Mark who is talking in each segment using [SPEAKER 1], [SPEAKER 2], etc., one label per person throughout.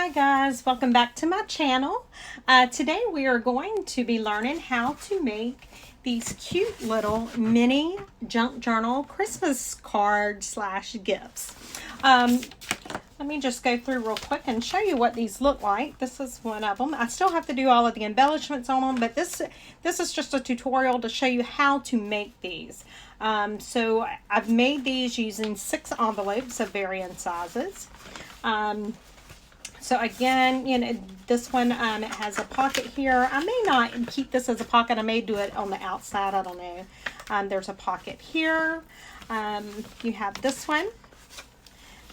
[SPEAKER 1] Hi guys, welcome back to my channel. Today we are going to be learning how to make these cute little mini junk journal Christmas card slash gifts. Let me just go through real quick and show you what these look like. This is one of them. I still have to do all of the embellishments on them, but this is just a tutorial to show you how to make these. So I've made these using 6 envelopes of varying sizes. So again, you know, this one, it has a pocket here. I may not keep this as a pocket. I may do it on the outside. I don't know. There's a pocket here. You have this one.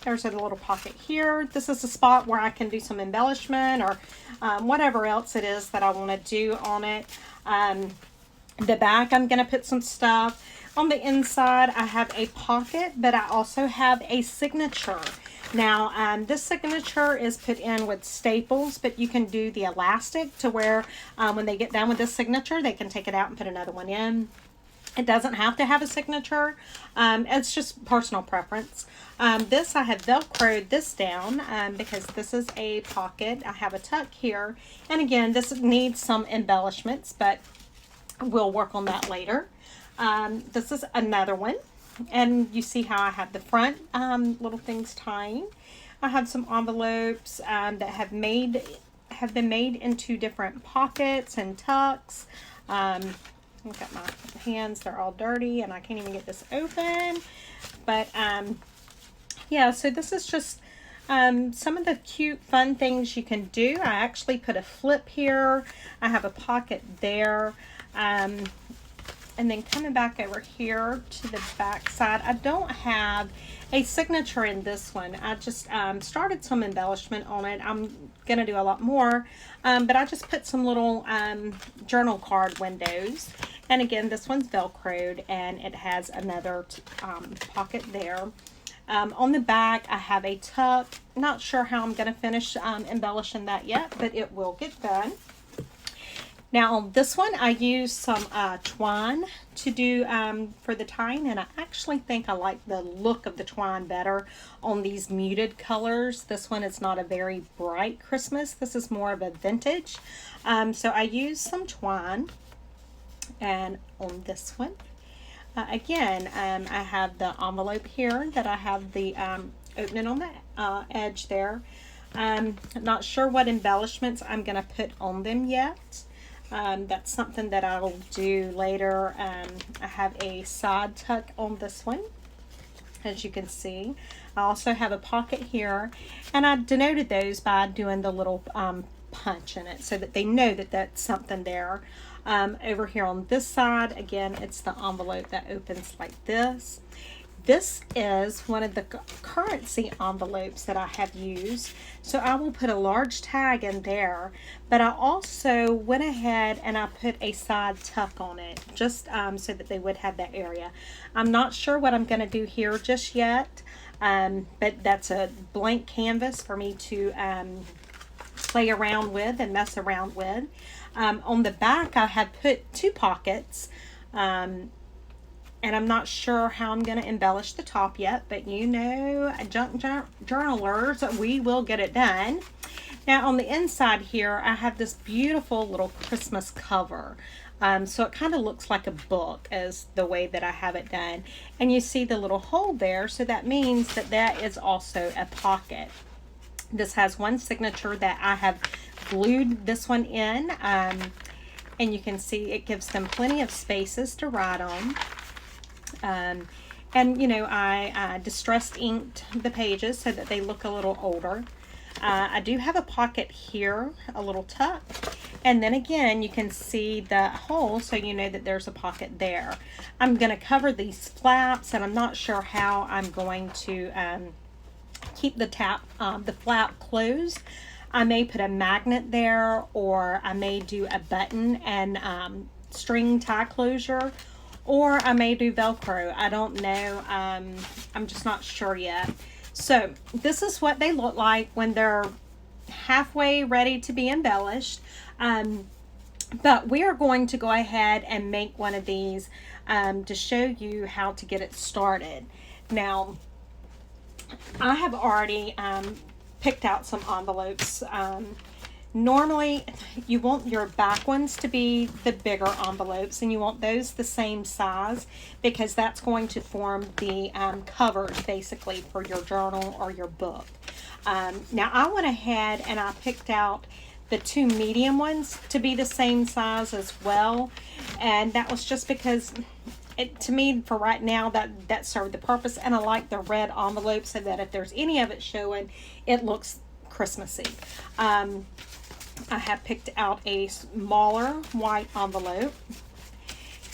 [SPEAKER 1] There's a little pocket here. This is a spot where I can do some embellishment or whatever else it is that I want to do on it. The back, I'm going to put some stuff. On the inside, I have a pocket, but I also have a signature. Now, this signature is put in with staples, but you can do the elastic to where when they get done with this signature, they can take it out and put another one in. It doesn't have to have a signature. It's just personal preference. This, I have Velcroed this down because this is a pocket. I have a tuck here. And again, this needs some embellishments, but we'll work on that later. This is another one. And you see how I have the front little things tying. I have some envelopes that have been made into different pockets and tucks. Look at my hands, they're all dirty and I can't even get this open. But yeah, so this is just some of the cute fun things you can do. I actually put a flip here. I have a pocket there. And then coming back over here to the back side, I don't have a signature in this one. I just started some embellishment on it. I'm going to do a lot more, but I just put some little journal card windows. And again, this one's Velcroed, and it has another pocket there. On the back, I have a tuck. Not sure how I'm going to finish embellishing that yet, but it will get done. Now on this one, I used some twine to do for the tying, and I actually think I like the look of the twine better on these muted colors. This one is not a very bright Christmas. This is more of a vintage. So I used some twine, and on this one, again, I have the envelope here that I have the opening on the edge there. Not sure what embellishments I'm going to put on them yet. That's something that I'll do later. I have a side tuck on this one, as you can see. I also have a pocket here, and I denoted those by doing the little punch in it so that they know that that's something there. Over here on this side, again, it's the envelope that opens like this. This is one of the currency envelopes that I have used, so I will put a large tag in there, but I also went ahead and I put a side tuck on it, just so that they would have that area. I'm not sure what I'm going to do here just yet, but that's a blank canvas for me to play around with and mess around with. On the back, I have put 2 pockets, and I'm not sure how I'm going to embellish the top yet, but you know, junk journalers, we will get it done. Now on the inside here, I have this beautiful little Christmas cover. So it kind of looks like a book as the way that I have it done. And you see the little hole there, so that means that that is also a pocket. This has one signature that I have glued this one in. And you can see it gives them plenty of spaces to write on. And you know, I distressed inked the pages so that they look a little older. I do have a pocket here, a little tuck, and then again you can see the hole, so you know that there's a pocket there. I'm going to cover these flaps, and I'm not sure how I'm going to keep the flap closed. I may put a magnet there, or I may do a button and string tie closure, or I may do Velcro. I don't know. I'm just not sure yet. So this is what they look like when they're halfway ready to be embellished. But we are going to go ahead and make one of these to show you how to get it started. Now, I have already picked out some envelopes. Normally, you want your back ones to be the bigger envelopes, and you want those the same size because that's going to form the covers basically for your journal or your book. Now, I went ahead and I picked out the 2 medium ones to be the same size as well, and that was just because to me, for right now, that served the purpose, and I like the red envelope so that if there's any of it showing, it looks Christmassy. I have picked out a smaller white envelope,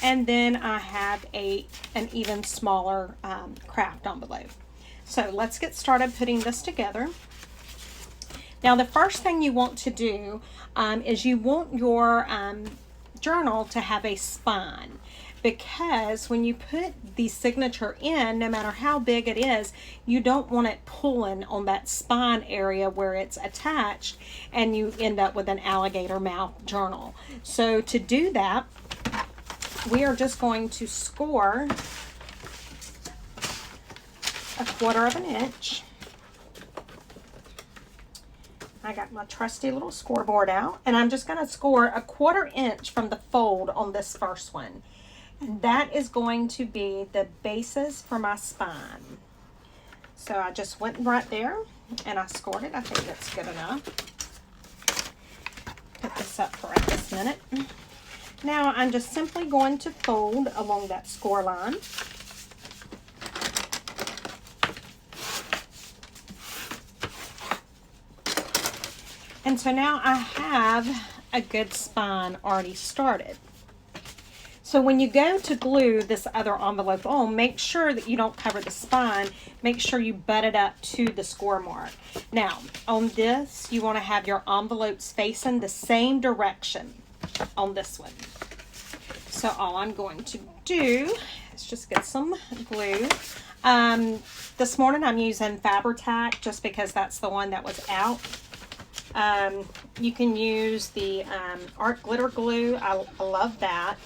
[SPEAKER 1] and then I have an even smaller craft envelope. So let's get started putting this together. Now, the first thing you want to do is you want your journal to have a spine, because when you put the signature in, no matter how big it is, you don't want it pulling on that spine area where it's attached and you end up with an alligator mouth journal. So to do that, we are just going to score 1/4 of an inch. I got my trusty little scoreboard out, and I'm just going to score 1/4 inch from the fold on this first one. And that is going to be the basis for my spine. So I just went right there and I scored it. I think that's good enough. Put this up for right this minute. Now I'm just simply going to fold along that score line. And so now I have a good spine already started. So when you go to glue this other envelope on, make sure that you don't cover the spine. Make sure you butt it up to the score mark. Now, on this, you want to have your envelopes facing the same direction on this one. So all I'm going to do is just get some glue. This morning I'm using Fabri-Tac just because that's the one that was out. You can use the art glitter glue. I love that.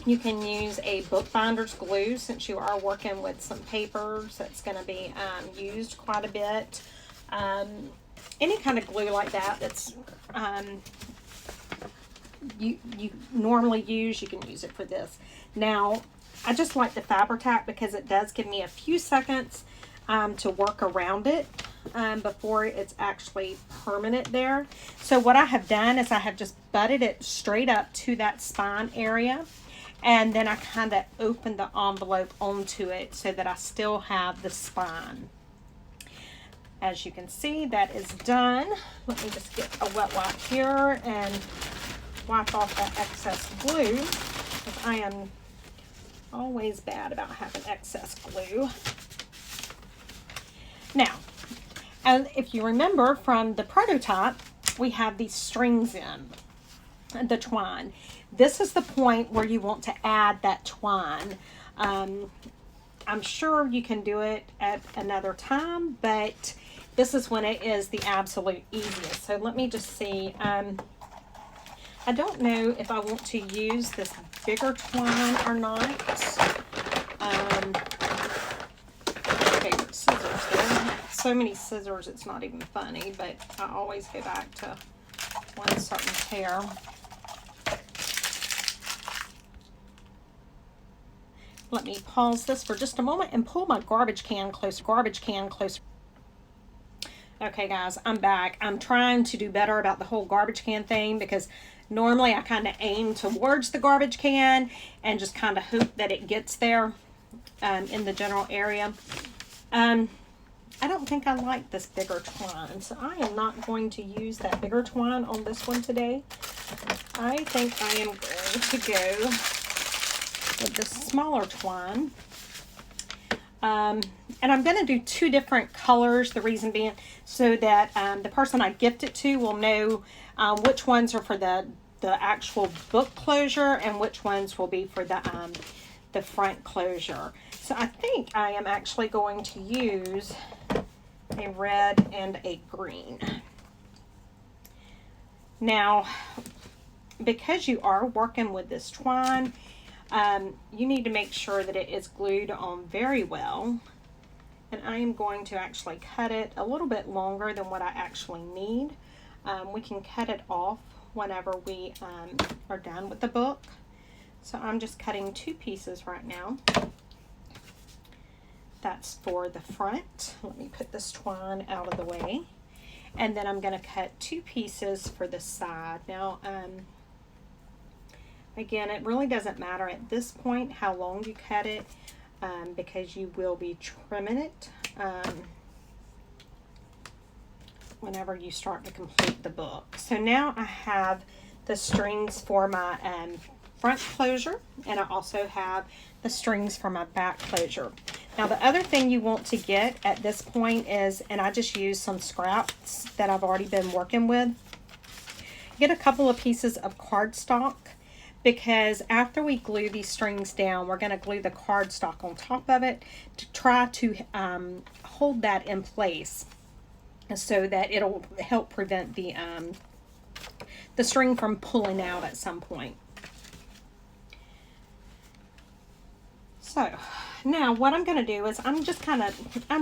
[SPEAKER 1] You can use a bookbinder's glue since you are working with some papers that's going to be used quite a bit. Any kind of glue like that that's you normally use, you can use it for this. Now, I just like the Fabri-Tac because it does give me a few seconds to work around it before it's actually permanent there. So what I have done is I have just butted it straight up to that spine area, and then I kind of opened the envelope onto it so that I still have the spine. As you can see, that is done. Let me just get a wet wipe here and wipe off that excess glue, because I am always bad about having excess glue. Now, and if you remember from the prototype, we have these strings in the twine. This is the point where you want to add that twine. I'm sure you can do it at another time, but this is when it is the absolute easiest. So let me just see. I don't know if I want to use this bigger twine or not. Favorite scissors there. So many scissors, it's not even funny, but I always go back to one certain pair. Let me pause this for just a moment and pull my garbage can closer. Okay guys, I'm back. I'm trying to do better about the whole garbage can thing, because normally I kind of aim towards the garbage can and just kind of hope that it gets there in the general area. I don't think I like this bigger twine, so I am not going to use that bigger twine on this one today. I think I am going to go with the smaller twine. And I'm going to do 2 different colors, the reason being so that the person I gift it to will know which ones are for the actual book closure and which ones will be for the front closure. So I think I am actually going to use a red and a green. Now, because you are working with this twine, you need to make sure that it is glued on very well. And I am going to actually cut it a little bit longer than what I actually need. We can cut it off whenever we are done with the book. So I'm just cutting 2 pieces right now. That's for the front. Let me put this twine out of the way. And then I'm going to cut 2 pieces for the side. Now, again, it really doesn't matter at this point how long you cut it, because you will be trimming it whenever you start to complete the book. So now I have the strings for my front closure, and I also have the strings for my back closure. Now the other thing you want to get at this point is, and I just used some scraps that I've already been working with, get a couple of pieces of cardstock, because after we glue these strings down, we're going to glue the cardstock on top of it to try to hold that in place, so that it'll help prevent the string from pulling out at some point. So now what I'm going to do is I'm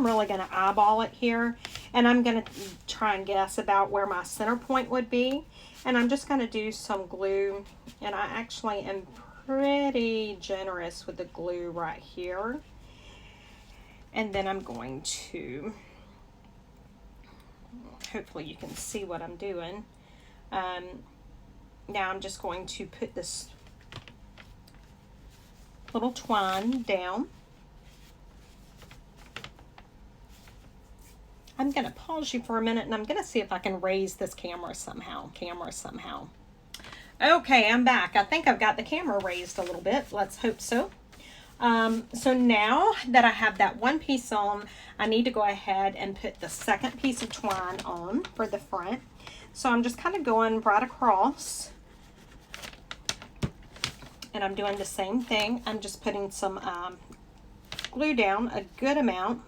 [SPEAKER 1] really going to eyeball it here, and I'm going to try and guess about where my center point would be. And I'm just going to do some glue, and I actually am pretty generous with the glue right here. And then I'm going to, hopefully you can see what I'm doing. Now I'm just going to put this little twine down. I'm going to pause you for a minute, and I'm going to see if I can raise this camera somehow. Okay, I'm back. I think I've got the camera raised a little bit. Let's hope so. So now that I have that one piece on, I need to go ahead and put the second piece of twine on for the front. So I'm just kind of going right across, and I'm doing the same thing. I'm just putting some glue down, a good amount,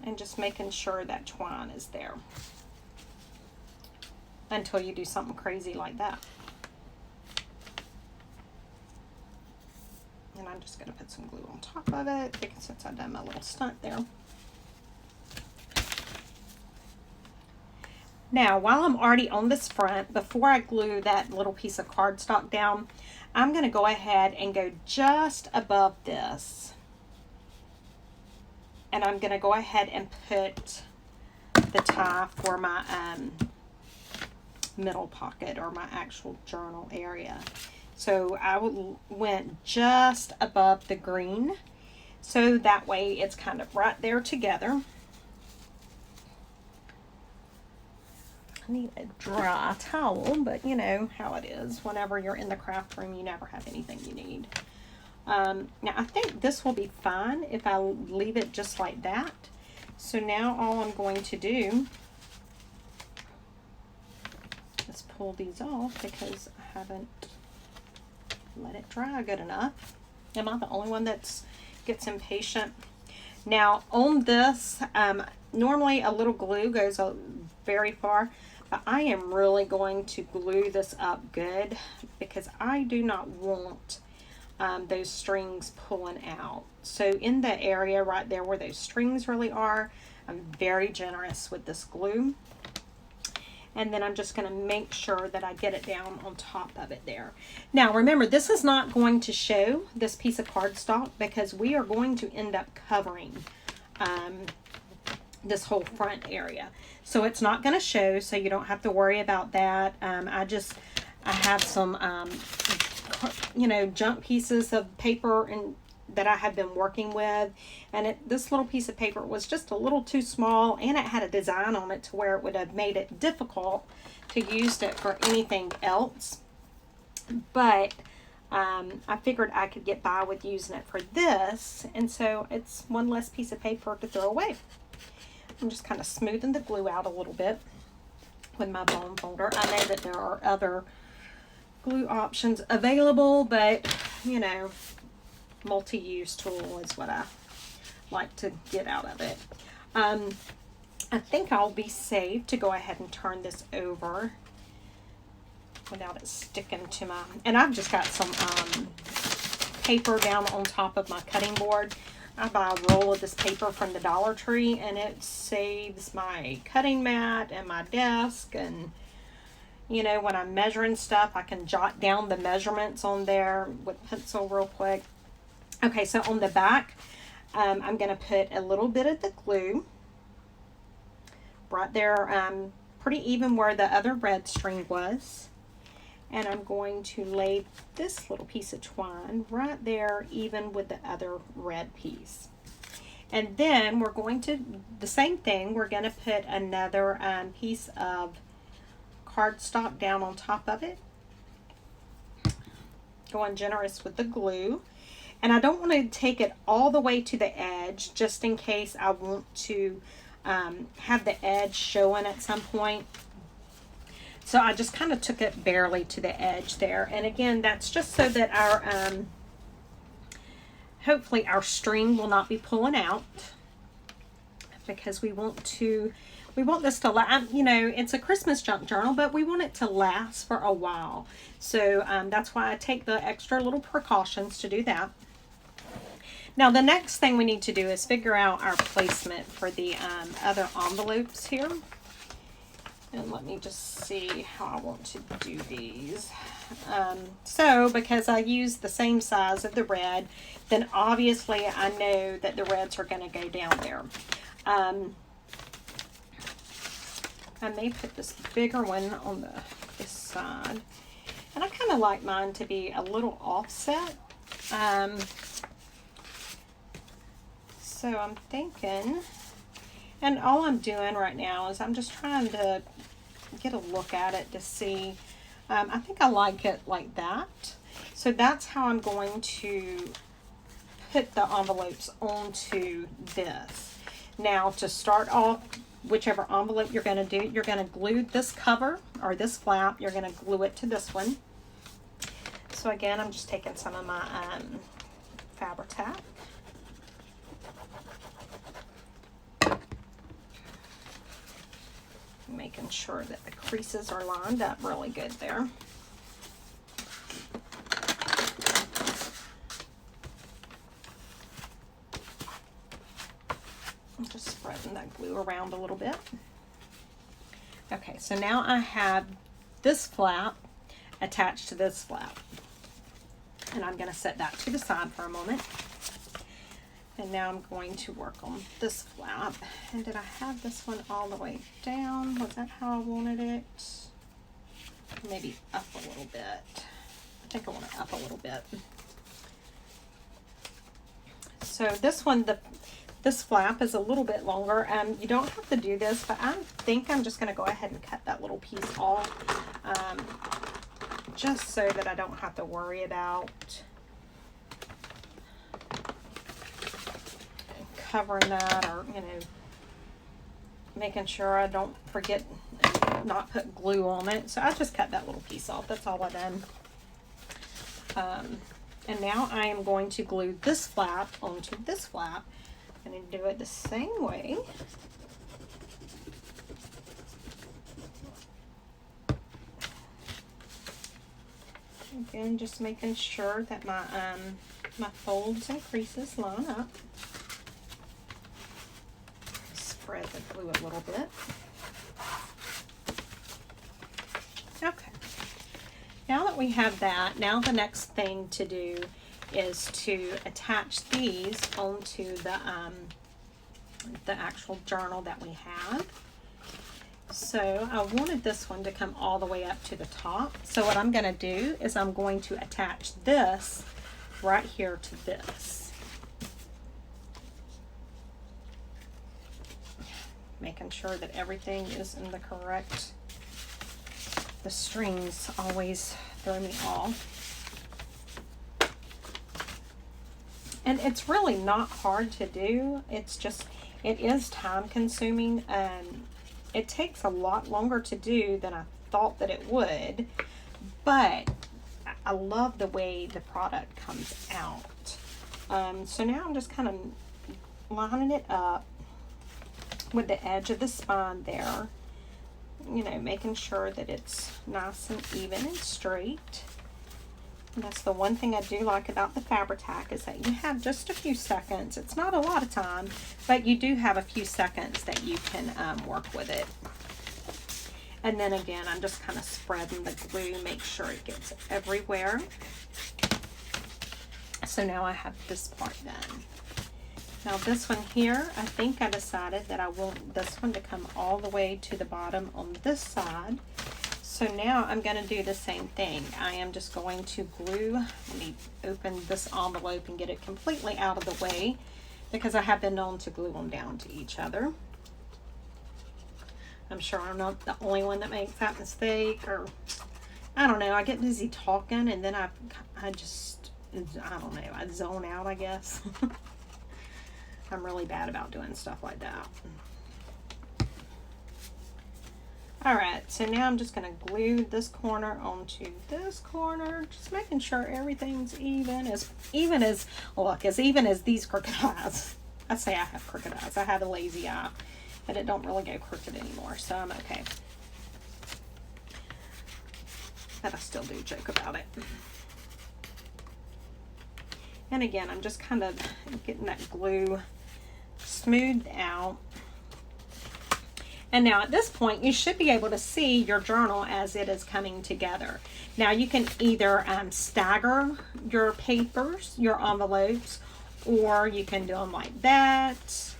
[SPEAKER 1] and just making sure that twine is there until you do something crazy like that. And I'm just going to put some glue on top of it, because since I've done my little stunt there. Now, while I'm already on this front, before I glue that little piece of cardstock down, I'm going to go ahead and go just above this. And I'm going to go ahead and put the tie for my middle pocket, or my actual journal area. So I went just above the green, so that way it's kind of right there together. I need a dry towel, but you know how it is. Whenever you're in the craft room, you never have anything you need. Now I think this will be fine if I leave it just like that. So now all I'm going to do is pull these off, because I haven't let it dry good enough. Am I the only one that gets impatient? Now on this, normally a little glue goes very far, but I am really going to glue this up good, because I do not want those strings pulling out. So in the area right there where those strings really are, I'm very generous with this glue. And then I'm just going to make sure that I get it down on top of it there. Now remember, this is not going to show, this piece of cardstock, because we are going to end up covering this whole front area. So it's not going to show, so you don't have to worry about that. I have some junk pieces of paper and that I have been working with, and this little piece of paper was just a little too small, and it had a design on it to where it would have made it difficult to use it for anything else. But I figured I could get by with using it for this, and so it's one less piece of paper to throw away. I'm just kind of smoothing the glue out a little bit with my bone folder. I know that there are other glue options available, but you know, multi-use tool is what I like to get out of it. I think I'll be safe to go ahead and turn this over without it sticking to my, and I've just got some paper down on top of my cutting board. I buy a roll of this paper from the Dollar Tree, and it saves my cutting mat and my desk. And you know, when I'm measuring stuff, I can jot down the measurements on there with pencil real quick. Okay, so on the back, I'm going to put a little bit of the glue right there, pretty even where the other red string was. And I'm going to lay this little piece of twine right there, even with the other red piece. And then we're going to, the same thing, we're going to put another piece of cardstock down on top of it. Going generous with the glue. And I don't want to take it all the way to the edge, just in case I want to have the edge showing at some point. So I just kind of took it barely to the edge there. And again, that's just so that our, hopefully our string will not be pulling out, because we want this to last. You know, it's a Christmas junk journal, but we want it to last for a while. So that's why I take the extra little precautions to do that. Now the next thing we need to do is figure out our placement for the other envelopes here. And let me just see how I want to do these. So because I use the same size of the red, then obviously I know that the reds are going to go down there. I may put this bigger one on this side. And I kind of like mine to be a little offset. So I'm thinking, and all I'm doing right now is I'm just trying to get a look at it to see. I think I like it like that. So that's how I'm going to put the envelopes onto this. Now to start off, whichever envelope you're going to do, you're going to glue this cover or this flap. You're going to glue it to this one. So again, I'm just taking some of my Fabri-Tac. Making sure that the creases are lined up really good there. I'm just spreading that glue around a little bit. Okay, so now I have this flap attached to this flap. And I'm going to set that to the side for a moment. And now I'm going to work on this flap. And did I have this one all the way down? Was that how I wanted it? Maybe up a little bit. I think I want it up a little bit. So this one, this flap is a little bit longer. You don't have to do this, but I think I'm just going to go ahead and cut that little piece off. Just so that I don't have to worry about covering that, or you know, making sure I don't forget not put glue on it. So I just cut that little piece off. That's all I done. And now I am going to glue this flap onto this flap. I'm going to do it the same way. Again, just making sure that my my folds and creases line up. Spread the glue a little bit. Okay. Now that we have that, now the next thing to do is to attach these onto the actual journal that we have. So I wanted this one to come all the way up to the top. So what I'm going to do is I'm going to attach this right here to this. Making sure that everything is in the correct. The strings always throw me off. And it's really not hard to do. It's just, it is time consuming. It takes a lot longer to do than I thought that it would, but I love the way the product comes out. So now I'm just kind of lining it up with the edge of the spine there, you know, making sure that it's nice and even and straight. That's the one thing I do like about the Fabri-Tac, is that you have just a few seconds. It's not a lot of time, but you do have a few seconds that you can work with it. And then again, I'm just kind of spreading the glue, make sure it gets everywhere. So now I have this part done. Now this one here, I think I decided that I want this one to come all the way to the bottom on this side. So now I'm going to do the same thing. I am just going to glue. Let me open this envelope and get it completely out of the way, because I have been known to glue them down to each other. I'm sure I'm not the only one that makes that mistake, or I don't know. I get busy talking and then I don't know. I zone out, I guess. I'm really bad about doing stuff like that. Alright, so now I'm just going to glue this corner onto this corner, just making sure everything's even as even as these crooked eyes. I say I have crooked eyes. I have a lazy eye, but it don't really go crooked anymore, so I'm okay. But I still do joke about it. And again, I'm just kind of getting that glue smoothed out. And now at this point, you should be able to see your journal as it is coming together. Now you can either stagger your papers, your envelopes, or you can do them like that,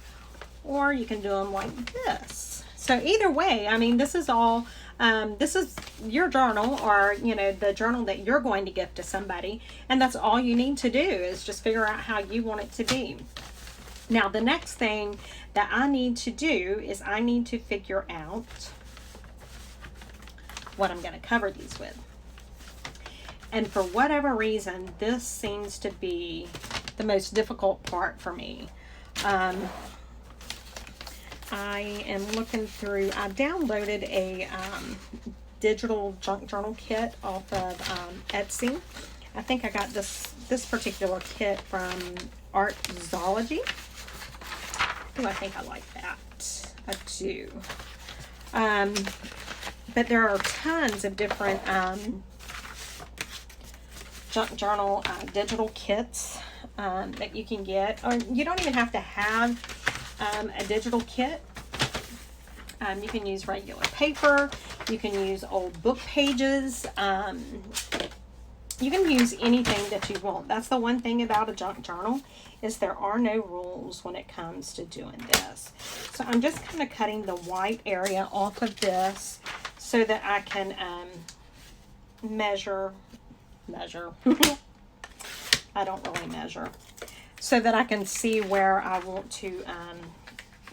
[SPEAKER 1] or you can do them like this. So either way, I mean, this is all, this is your journal, or, you know, the journal that you're going to gift to somebody. And that's all you need to do, is just figure out how you want it to be. Now, the next thing that I need to do is I need to figure out what I'm going to cover these with. And for whatever reason, this seems to be the most difficult part for me. I am looking through, I downloaded a digital junk journal kit off of Etsy. I think I got this particular kit from Art Zoology. Oh, I think I like that. I do. But there are tons of different junk journal digital kits that you can get. Or you don't even have to have a digital kit. You can use regular paper. You can use old book pages. You can use anything that you want. That's the one thing about a junk journal, is there are no rules when it comes to doing this. So I'm just kind of cutting the white area off of this so that I can measure. I don't really measure. So that I can see where I want to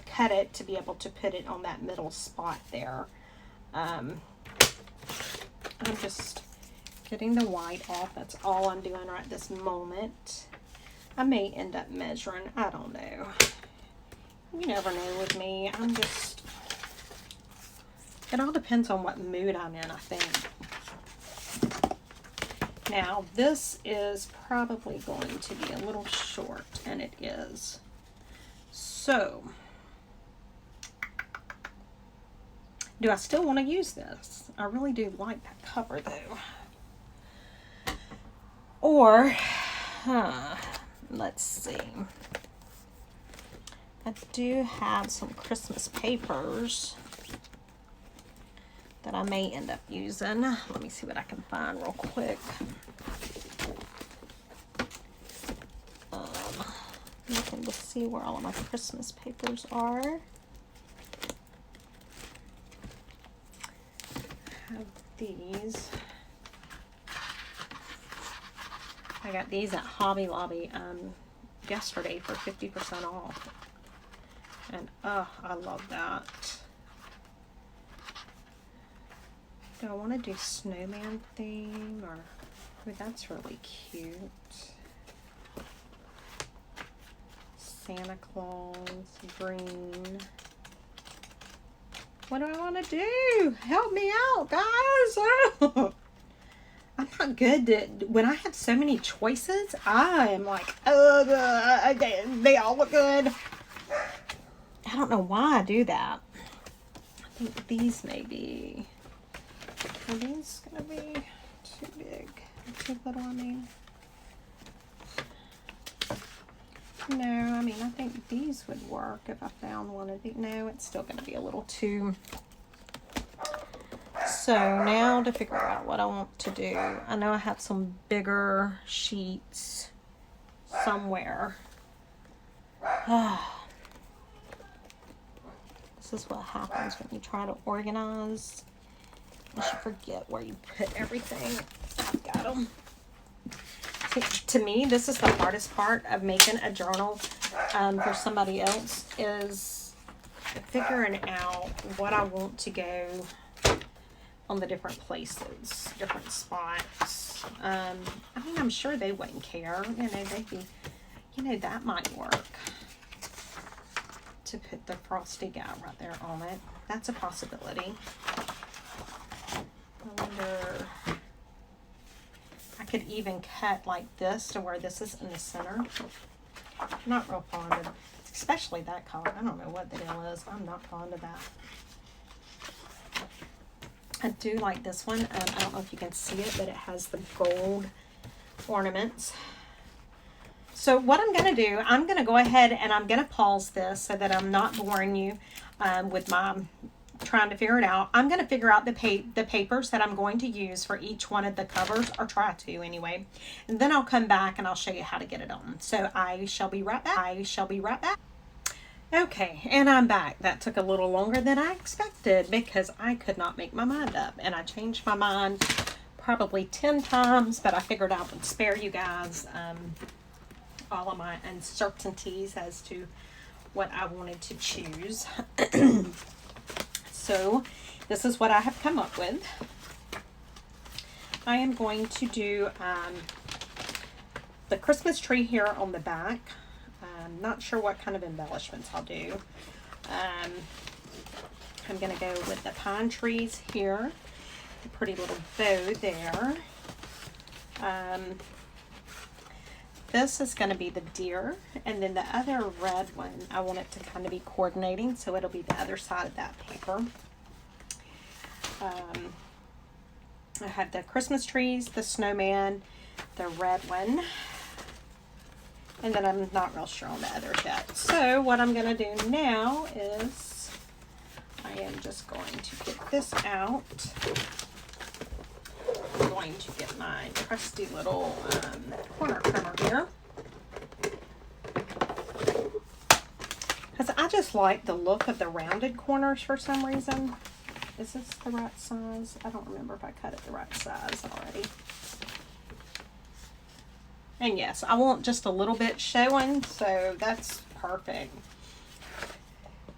[SPEAKER 1] cut it to be able to put it on that middle spot there. I'm just getting the white off. That's all I'm doing right this moment. I may end up measuring. I don't know. You never know with me. It all depends on what mood I'm in, I think. Now, this is probably going to be a little short, and it is. So, do I still want to use this? I really do like that cover, though. Or, let's see. I do have some Christmas papers that I may end up using. Let me see what I can find real quick. Looking to see where all of my Christmas papers are. I have these. I got these at Hobby Lobby yesterday for 50% off. And I love that. Do I want to do snowman theme, or that's really cute. Santa Claus, green. What do I want to do? Help me out, guys. I'm not good at, when I have so many choices, I am like, they all look good. I don't know why I do that. I think these may be, are these going to be too big? Too little, I mean. No, I mean, I think these would work if I found one of these. No, it's still going to be a little too. So now to figure out what I want to do. I know I have some bigger sheets somewhere. This is what happens when you try to organize. You should forget where you put everything. I've got them. To me, this is the hardest part of making a journal for somebody else, is figuring out what I want to go on the different places, different spots. I mean, I'm sure they wouldn't care. You know, they'd be, you know, that might work. To put the frosty guy right there on it. That's a possibility. I wonder... I could even cut like this to where this is in the center. I'm not real fond of, especially that color. I don't know what the deal is. I'm not fond of that. I do like this one. I don't know if you can see it, but it has the gold ornaments. So what I'm going to do, I'm going to go ahead and I'm going to pause this so that I'm not boring you with my trying to figure it out. I'm going to figure out the papers that I'm going to use for each one of the covers, or try to anyway. And then I'll come back and I'll show you how to get it on. So I shall be right back. Okay, and I'm back. That took a little longer than I expected because I could not make my mind up. And I changed my mind probably 10 times, but I figured I would spare you guys all of my uncertainties as to what I wanted to choose. So this is what I have come up with. I am going to do the Christmas tree here on the back. I'm not sure what kind of embellishments I'll do. I'm going to go with the pine trees here. The pretty little bow there. This is going to be the deer, and then the other red one, I want it to kind of be coordinating, so it'll be the other side of that paper. I have the Christmas trees, the snowman, the red one, and then I'm not real sure on the others yet. So what I'm going to do now is I am just going to get this out. I'm going to get my trusty little corner trimmer here, because I just like the look of the rounded corners for some reason. Is this the right size? I don't remember if I cut it the right size already. And yes, I want just a little bit showing, so that's perfect.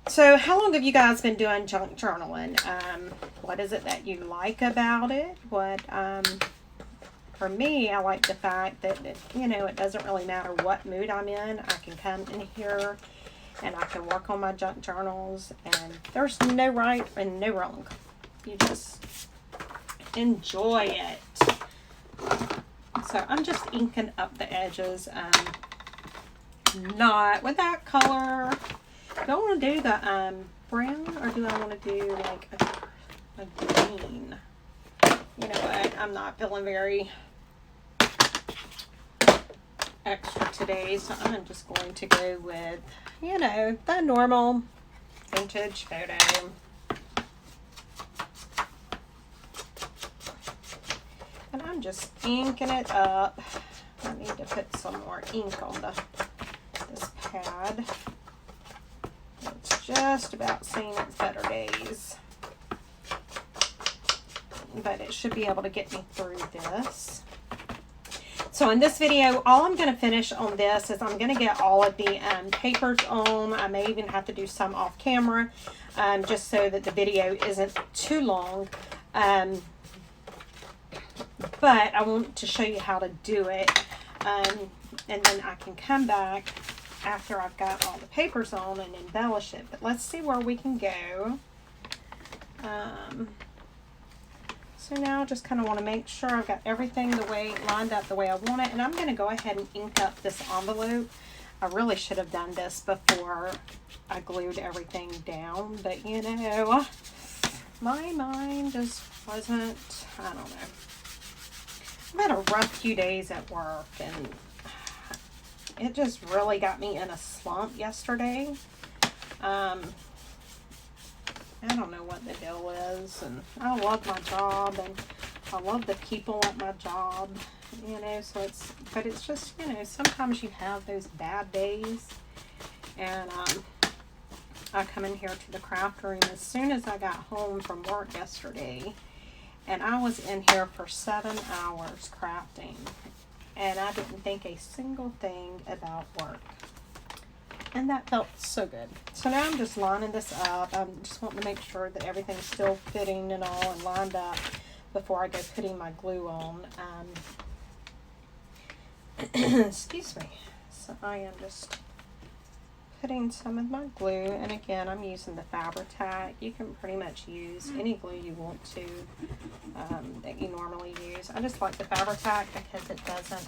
[SPEAKER 1] So how long have you guys been doing junk journaling? What is it that you like about it? What, for me, I like the fact that, you know, it doesn't really matter what mood I'm in. I can come in here and I can work on my junk journals, and there's no right and no wrong. You just enjoy it. So I'm just inking up the edges, not with that color. Do I want to do the brown, or do I want to do like a green? You know what? I'm not feeling very extra today, so I'm just going to go with, you know, the normal vintage photo. And I'm just inking it up. I need to put some more ink on this pad. It's just about seeing its better days. But it should be able to get me through this. So in this video, all I'm going to finish on this is I'm going to get all of the papers on. I may even have to do some off camera, just so that the video isn't too long. But I want to show you how to do it. And then I can come back after I've got all the papers on and embellish it. But let's see where we can go. So now I just kind of want to make sure I've got everything lined up the way I want it. And I'm going to go ahead and ink up this envelope. I really should have done this before I glued everything down. But, you know, my mind just wasn't, I don't know. I've had a rough few days at work, and it just really got me in a slump yesterday. I don't know what the deal is, and I love my job, and I love the people at my job, you know, so but it's just, you know, sometimes you have those bad days, and I come in here to the craft room as soon as I got home from work yesterday, and I was in here for 7 hours crafting, and I didn't think a single thing about work. And that felt so good. So now I'm just lining this up. I'm just wanting to make sure that everything's still fitting and all and lined up before I go putting my glue on. Excuse me. So I am just putting some of my glue, and again, I'm using the Fabri-Tac. You can pretty much use any glue you want to that you normally use. I just like the Fabri-Tac because it doesn't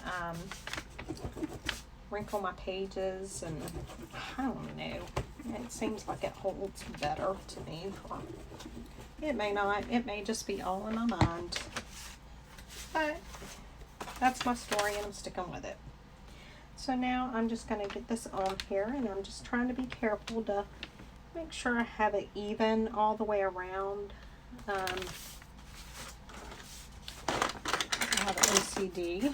[SPEAKER 1] wrinkle my pages, and I don't know, it seems like it holds better to me. It may not, it may just be all in my mind, but that's my story and I'm sticking with it. So now I'm just going to get this on here, and I'm just trying to be careful to make sure I have it even all the way around. I have OCD.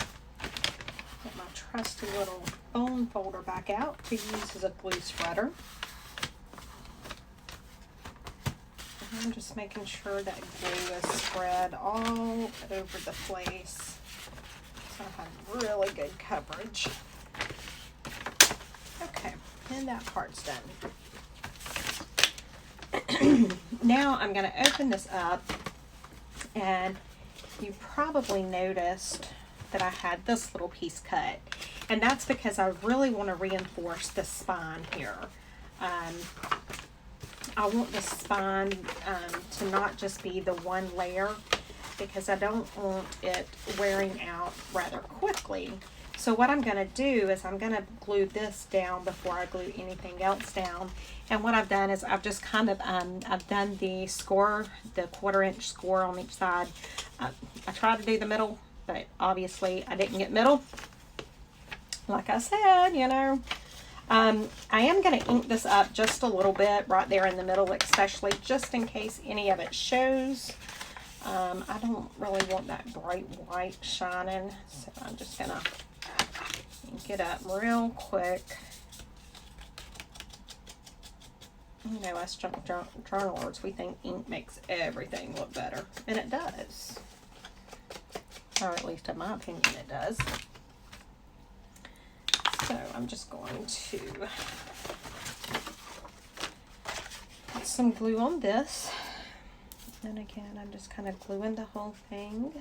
[SPEAKER 1] Get my trusty little bone folder back out to use as a glue spreader. And I'm just making sure that glue is spread all over the place, so I have really good coverage. Okay, and that part's done. Now I'm going to open this up, and you probably noticed that I had this little piece cut, and that's because I really want to reinforce the spine here. I want the spine to not just be the one layer, because I don't want it wearing out rather quickly. So what I'm going to do is I'm going to glue this down before I glue anything else down. And what I've done is I've just kind of, I've done the score, the 1/4 inch score on each side. I tried to do the middle, but obviously I didn't get middle. Like I said, you know, I am going to ink this up just a little bit right there in the middle, especially just in case any of it shows. I don't really want that bright white shining, so I'm just going to ink it up real quick. You know, us journalers, we think ink makes everything look better, and it does. Or at least in my opinion it does. So I'm just going to put some glue on this. And again, I'm just kind of gluing the whole thing.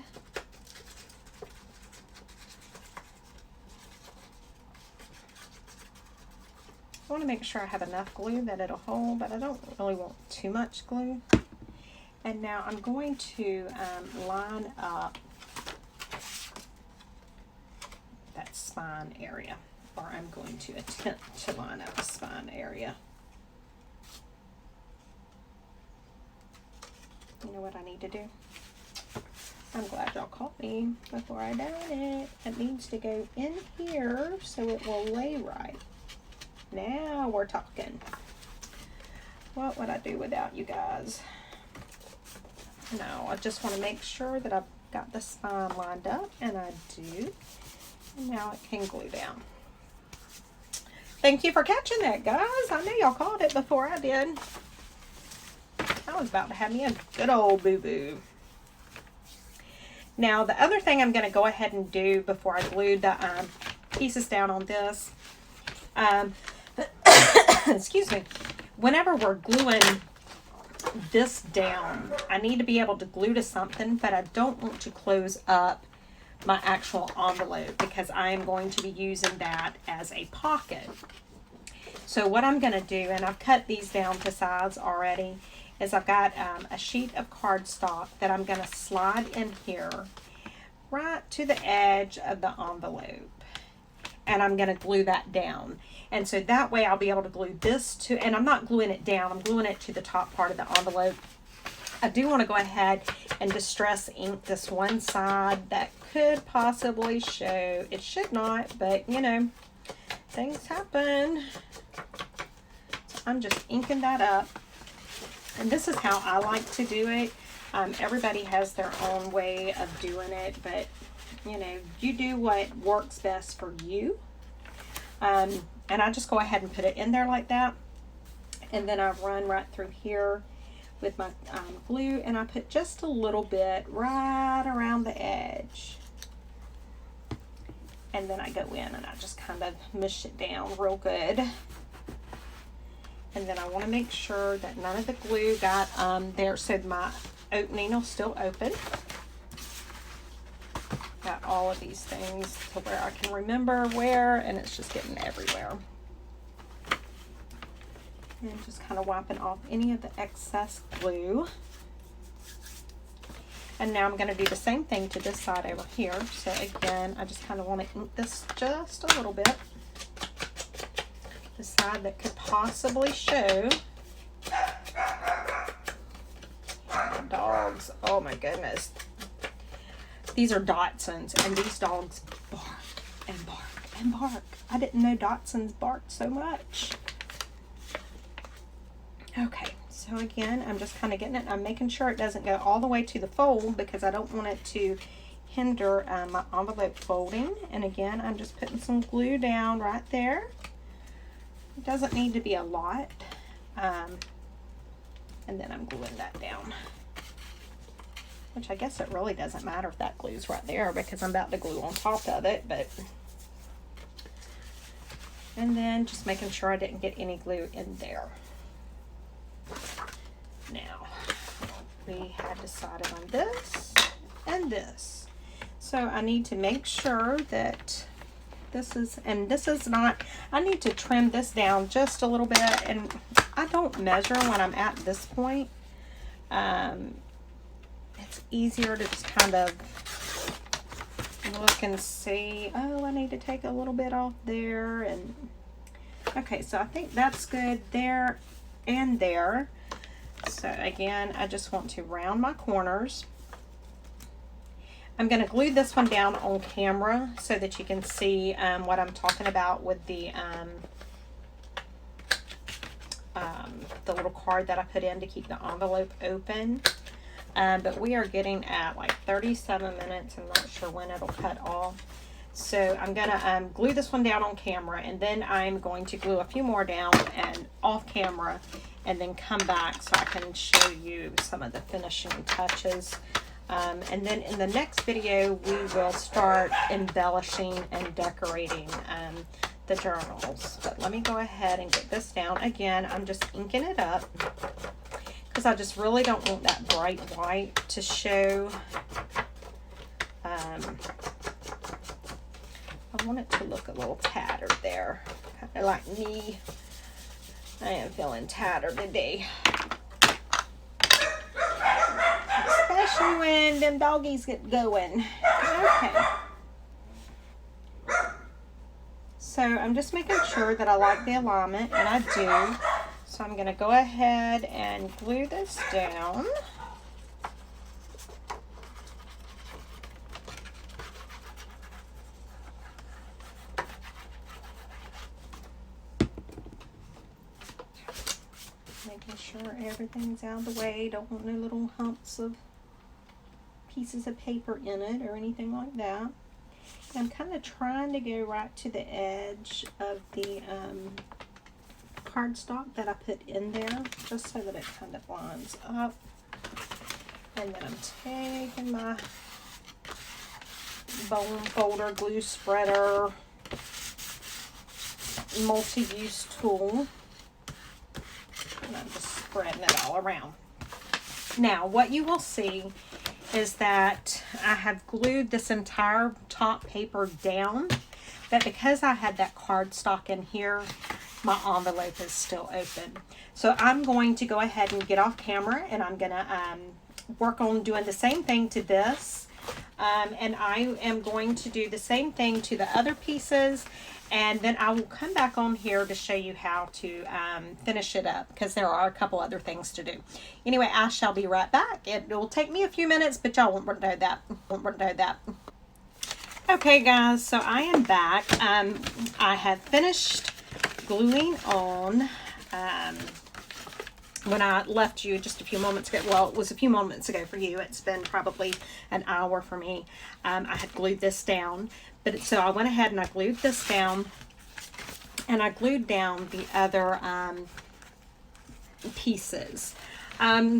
[SPEAKER 1] I want to make sure I have enough glue that it'll hold, but I don't really want too much glue. And now I'm going to line up that spine area, or I'm going to attempt to line up the spine area. You know what I need to do? I'm glad y'all caught me before I done it. It needs to go in here so it will lay right. Now we're talking. What would I do without you guys? No, I just want to make sure that I've got the spine lined up, and I do. And now it can glue down. Thank you for catching that, guys. I know y'all caught it before I did. I was about to have me a good old boo-boo. Now, the other thing I'm going to go ahead and do before I glue the pieces down on this, excuse me, whenever we're gluing this down, I need to be able to glue to something, but I don't want to close up my actual envelope because I am going to be using that as a pocket. So what I'm going to do, and I've cut these down to size already, is I've got a sheet of cardstock that I'm going to slide in here right to the edge of the envelope, and I'm going to glue that down. And so that way I'll be able to glue this to, and I'm not gluing it down, I'm gluing it to the top part of the envelope. I do want to go ahead and distress ink this one side that could possibly show. It should not, but you know, things happen. So I'm just inking that up. And this is how I like to do it. Everybody has their own way of doing it, but you know, you do what works best for you. And I just go ahead and put it in there like that. And then I run right through here with my glue, and I put just a little bit right around the edge. And then I go in and I just kind of mush it down real good. And then I want to make sure that none of the glue got there, so my opening will still open. Got all of these things to where I can remember where, and it's just getting everywhere. And just kind of wiping off any of the excess glue. And now I'm going to do the same thing to this side over here. So again, I just kind of want to ink this just a little bit. The side that could possibly show. The dogs, oh my goodness. These are Dachshunds, and these dogs bark and bark and bark. I didn't know Dachshunds barked so much. Okay, so again, I'm just kind of getting it. I'm making sure it doesn't go all the way to the fold because I don't want it to hinder my envelope folding. And again, I'm just putting some glue down right there. It doesn't need to be a lot. And then I'm gluing that down. Which I guess it really doesn't matter if that glue's right there because I'm about to glue on top of it, but. And then just making sure I didn't get any glue in there. Now, we had decided on this and this. So I need to make sure that this is, and this is not, I need to trim this down just a little bit, and I don't measure when I'm at this point. It's easier to just kind of look and see, oh, I need to take a little bit off there, and okay, so I think that's good there and there. So again, I just want to round my corners. I'm going to glue this one down on camera so that you can see what I'm talking about with the little card that I put in to keep the envelope open. But we are getting at like 37 minutes. I'm not sure when it'll cut off. So I'm going to glue this one down on camera, and then I'm going to glue a few more down and off camera, and then come back so I can show you some of the finishing touches. And then in the next video, we will start embellishing and decorating the journals. But let me go ahead and get this down. Again, I'm just inking it up because I just really don't want that bright white to show. I want it to look a little tattered there, kind of like me. I am feeling tattered today. Especially when them doggies get going. Okay. So I'm just making sure that I like the alignment, and I do. So I'm going to go ahead and glue this down. Making sure everything's out of the way. Don't want no little humps of pieces of paper in it or anything like that. I'm kind of trying to go right to the edge of the cardstock that I put in there, just so that it kind of lines up. And then I'm taking my bone folder glue spreader multi-use tool, and I'm just spreading it all around. Now, what you will see is that I have glued this entire top paper down, but because I had that cardstock in here, my envelope is still open. So I'm going to go ahead and get off camera, and I'm going to work on doing the same thing to this. And I am going to do the same thing to the other pieces, And then I will come back on here to show you how to finish it up, because there are a couple other things to do. Anyway, I shall be right back. It will take me a few minutes, but y'all won't know that. Okay, guys, so I am back. I have finished gluing on when I left you just a few moments ago. Well, it was a few moments ago for you. It's been probably an hour for me. I had glued this down. So I went ahead and I glued this down. And I glued down the other pieces.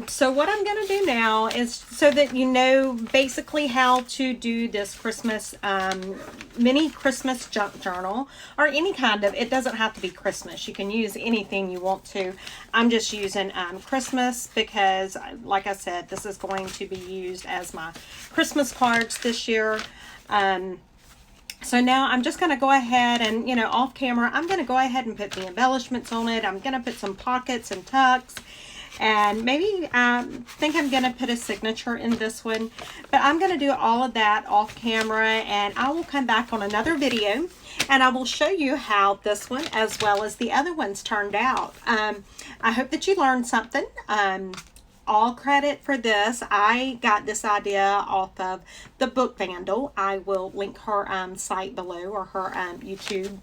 [SPEAKER 1] So what I'm going to do now is, so that you know basically how to do this Christmas, mini Christmas junk journal, or any kind of, it doesn't have to be Christmas. You can use anything you want to. I'm just using Christmas because, like I said, this is going to be used as my Christmas cards this year. So now I'm just going to go ahead and, you know, off camera, I'm going to go ahead and put the embellishments on it. I'm going to put some pockets and tucks. And maybe think I'm going to put a signature in this one. But I'm going to do all of that off camera. And I will come back on another video. And I will show you how this one, as well as the other ones, turned out. I hope that you learned something. All credit for this. I got this idea off of the Book Vandal. I will link her site below, or her YouTube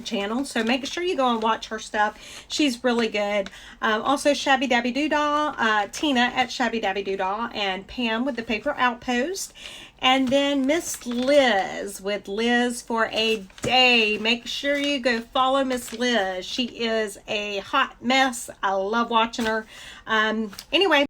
[SPEAKER 1] channel, so make sure you go and watch her stuff. She's really good. Also Shabby Dabby Doodah, Tina at Shabby Dabby Doodah, and Pam with the Paper Outpost, and then Miss Liz with Liz for a Day. Make sure you go follow Miss Liz. She is a hot mess. I love watching her. Anyway,